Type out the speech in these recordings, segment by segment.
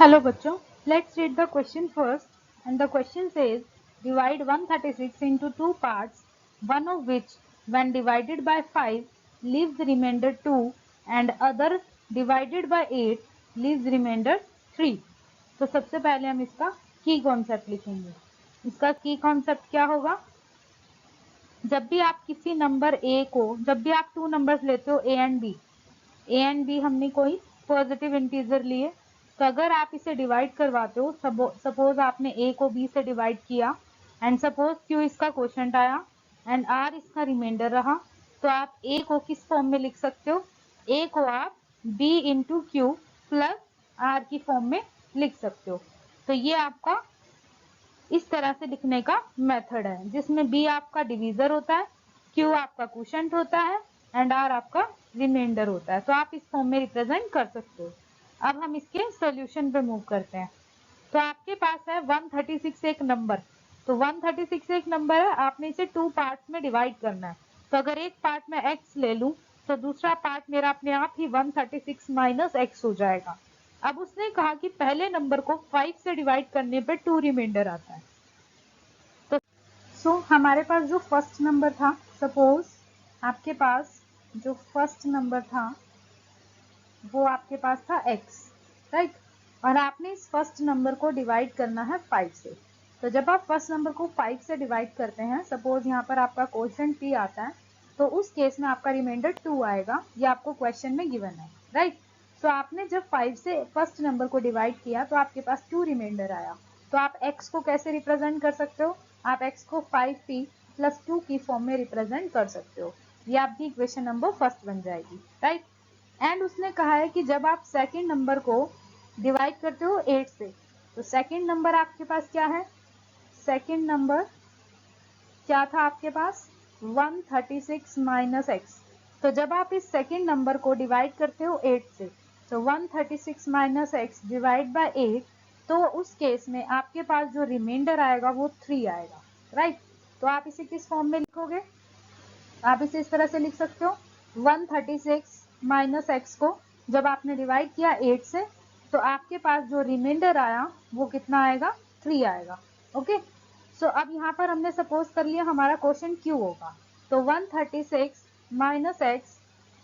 Hello बच्चों, let's read the question first. And the question says, divide 136 into two parts, one of which when divided by 5 leaves the remainder 2 and other divided by 8 leaves remainder 3. तो सबसे पहले हम इसका की concept लिखेंगे. इसका की कॉन्सेप्ट क्या होगा? जब भी आप किसी नंबर a को, जब भी आप टू नंबर्स लेते हो a एंड b हमने कोई पॉजिटिव इंटीजर लिए, तो अगर आप इसे डिवाइड करवाते हो, सपोज आपने a को b से डिवाइड किया एंड सपोज q इसका क्वोशंट आया एंड r इसका रिमाइंडर रहा, तो आप a को किस फॉर्म में लिख सकते हो? a को आप b into Q plus r की फॉर्म में लिख सकते हो. तो ये आपका इस तरह से लिखने का मेथड है, जिसमें b आपका डिवीजर होता है, q आपका क्वोशंट होता है एंड r आपका रिमाइंडर होता है. तो आप इस फॉर्म में रिप्रेजेंट कर सकते हो. अब हम इसके सॉल्यूशन पे मूव करते हैं. तो आपके पास है 136 एक नंबर. तो 136 एक नंबर है, आपने इसे टू पार्ट्स में डिवाइड करना है. तो अगर एक पार्ट में x ले लूं तो दूसरा पार्ट मेरा अपने आप ही 136 माइनस x हो जाएगा. अब उसने कहा कि पहले नंबर को 5 से डिवाइड करने पे 2 रिमाइंडर आता है. तो हमारे पास जो फर्स्ट नंबर था, सपोज आपके पास जो फर्स्ट नंबर था वो आपके पास था x, राइट. और आपने इस फर्स्ट नंबर को डिवाइड करना है 5 से. तो जब आप फर्स्ट नंबर को 5 से डिवाइड करते हैं, सपोज यहाँ पर आपका क्वोशंट p आता है, तो उस केस में आपका रिमाइंडर 2 आएगा. ये आपको क्वेश्चन में गिवन है, राइट. तो आपने जब 5 से फर्स्ट नंबर को डिवाइड किया तो आपके पास 2 रिमाइंडर आया. तो आप x को कैसे रिप्रेजेंट कर सकते हो? आप x को 5p प्लस 2 की फॉर्म में रिप्रेजेंट कर सकते हो. ये आपकी इक्वेशन नंबर फर्स्ट बन जाएगी, राइट. एंड उसने कहा है कि जब आप सेकेंड नंबर को डिवाइड करते हो 8 से, तो सेकेंड नंबर आपके पास क्या है? सेकेंड नंबर क्या था आपके पास? 136 माइनस x. तो जब आप इस सेकेंड नंबर को डिवाइड करते हो 8 से, तो 136 माइनस x डिवाइड बाय 8, तो उस केस में आपके पास जो रिमाइंडर आएगा वो 3 आएगा, राइट. तो आप इसे किस फॉर्म में लिखोगे? आप इसे इस तरह से लिख सकते हो, 136 माइनस x को जब आपने डिवाइड किया 8 से, तो आपके पास जो रिमाइंडर आया वो कितना आएगा? 3 आएगा. ओके. सो अब यहाँ पर हमने सपोज कर लिया हमारा क्वेश्चन q होगा. तो 136 माइनस x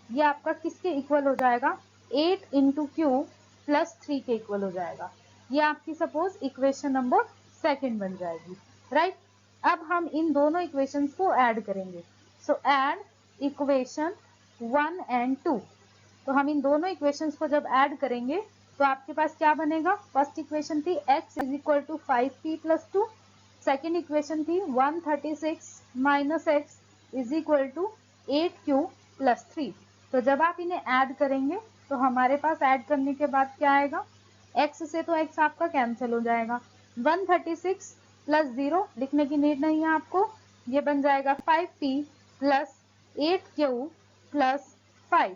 ये आपका किसके इक्वल हो जाएगा? 8 इंटू क्यू प्लस 3 के इक्वल हो जाएगा. ये आपकी सपोज इक्वेशन नंबर सेकेंड बन जाएगी, राइट. अब हम इन दोनों इक्वेशंस को ऐड करेंगे. सो ऐड इक्वेशन 1 एंड 2. तो हम इन दोनों इक्वेशंस को जब ऐड करेंगे तो आपके पास क्या बनेगा? फर्स्ट इक्वेशन थी x is equal to 5p plus 2. Second equation थी 136 minus x is equal to 8q plus 3. तो जब आप इन्हें ऐड करेंगे तो हमारे पास ऐड करने के बाद क्या आएगा? x से तो x आपका कैंसिल हो जाएगा. 136 प्लस 0 लिखने की नीड नहीं है आपको. ये बन जाएगा 5p प्लस 8q प्लस 5.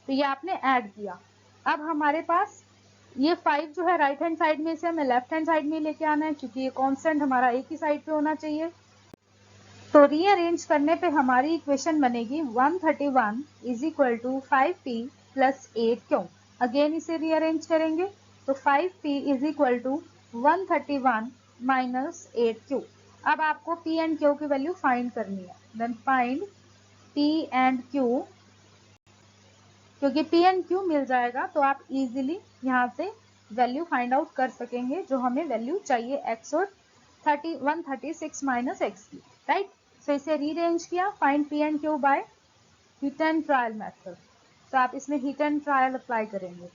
तो ये आपने ऐड किया. अब हमारे पास ये 5 जो है राइट हैंड साइड में से हमें लेफ्ट हैंड साइड में लेके आना है, क्योंकि ये कांस्टेंट हमारा एक ही साइड पे होना चाहिए. तो रीअरेंज करने पे हमारी इक्वेशन बनेगी 131 is equal to 5p plus 8q. Again इसे रीअरेंज करेंगे तो 5p is equal to 131 minus 8q. अब आपको p एंड q की वैल्यू फाइंड करनी है. Then find p and q. क्योंकि p एंड q मिल जाएगा तो आप इजीली यहाँ से वैल्यू फाइंड आउट कर सकेंगे जो हमें वैल्यू चाहिए x और 136 माइनस x की, राइट. सो इसे रीअरेंज किया. Find p and q by hit and trial method. तो आप इसमें हिट एंड ट्रायल अप्लाई करेंगे.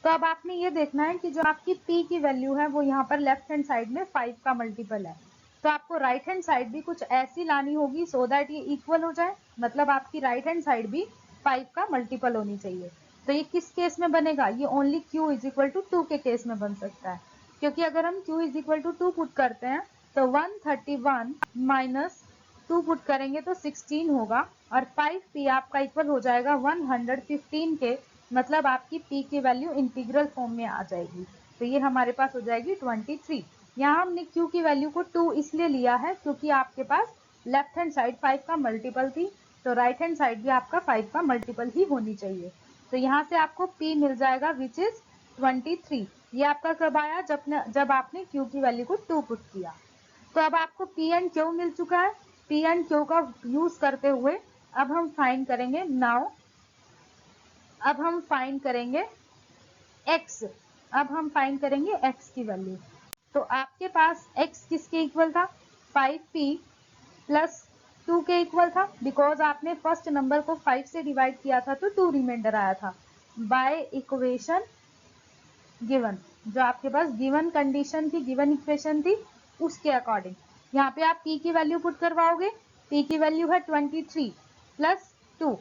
तो अब आपने ये देखना है कि जो आपकी p की वैल्यू है वो यहाँ पर लेफ्ट हैंड साइड में 5 का मल्टीपल है. तो आपको राइट हैंड साइड भी कुछ ऐसी लानी होगी सो दैट ये इक्वल हो जाए. मतलब आपकी राइट हैंड साइड भी 5 का मल्टीपल होनी चाहिए. तो ये किस केस में बनेगा? ये only q is equal to 2 के केस में बन सकता है. क्योंकि अगर हम q is equal to 2 put करते हैं तो 131 माइनस 2 पुट करेंगे तो 16 होगा और 5p आपका इक्वल हो जाएगा 115 के. मतलब आपकी p की वैल्यू इंटीग्रल फॉर्म में आ जाएगी. तो ये हमारे पास हो जाएगी 23. यहाँ हमने q की वैल्यू को 2 इसलिए लिया है क्योंकि आपके पास लेफ्ट हैंड साइड 5 का मल्टीपल थी, तो राइट हैंड साइड भी आपका 5 का मल्टीपल ही होनी चाहिए. तो यहाँ से आपको p मिल जाएगा विच इज 23. ये आपका कब आया? जब आपने Q की वैल्यू को 2 पुट किया। तो अब आपको P एंड Q मिल चुका है। P एंड Q का यूज करते हुए अब हम फाइंड करेंगे अब हम फाइंड करेंगे x। अब हम फाइंड करेंगे x की वैल्यू। तो आपके पास x किसके इक्वल था? 5p प्लस 2 के इक्वल था, बिकॉज आपने फर्स्ट नंबर को 5 से डिवाइड किया था तो 2 रिमाइंडर आया था। बाय इक्वेशन गिवन, जो आपके पास गिवन कंडीशन थी, गिवन इक्वेशन थी, उसके अकॉर्डिंग यहाँ पे आप p की वैल्यू पुट करवाओगे। p की वैल्यू है 23 प्लस 2,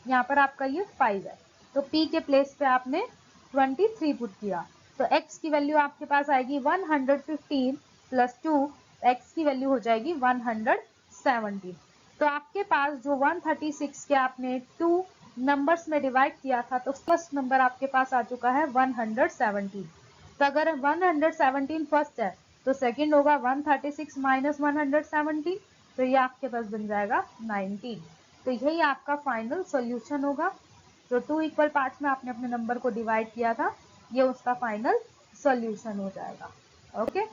यहाँ पर आपका ये 5 है, तो p के प्लेस पे आपने 23 पुट किया। तो x की वैल्यू आपके पास आएगी 115 प्लस 2, x की वैल्यू हो जाएगी 117। तो आपके पास जो 136 के आपने 2 नंबर्स में डिवाइड किया था, तो फर्स्ट नंबर आपके पास आ चुका है 117। तो अगर 117 फर्स्ट है तो सेकंड होगा 136 माइनस 117, तो ये आपके पास बन जाएगा 19। तो यही आपका फाइनल सॉल्यूशन होगा। जो 2 इक्वल पार्ट्स में आपने अपने नंबर को डिवाइड किया था, ये उसका फाइनल सॉल्यूशन हो जाएगा। Okay,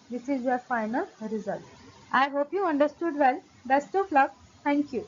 this is your final result. I hope you understood well. Best of luck. Thank you.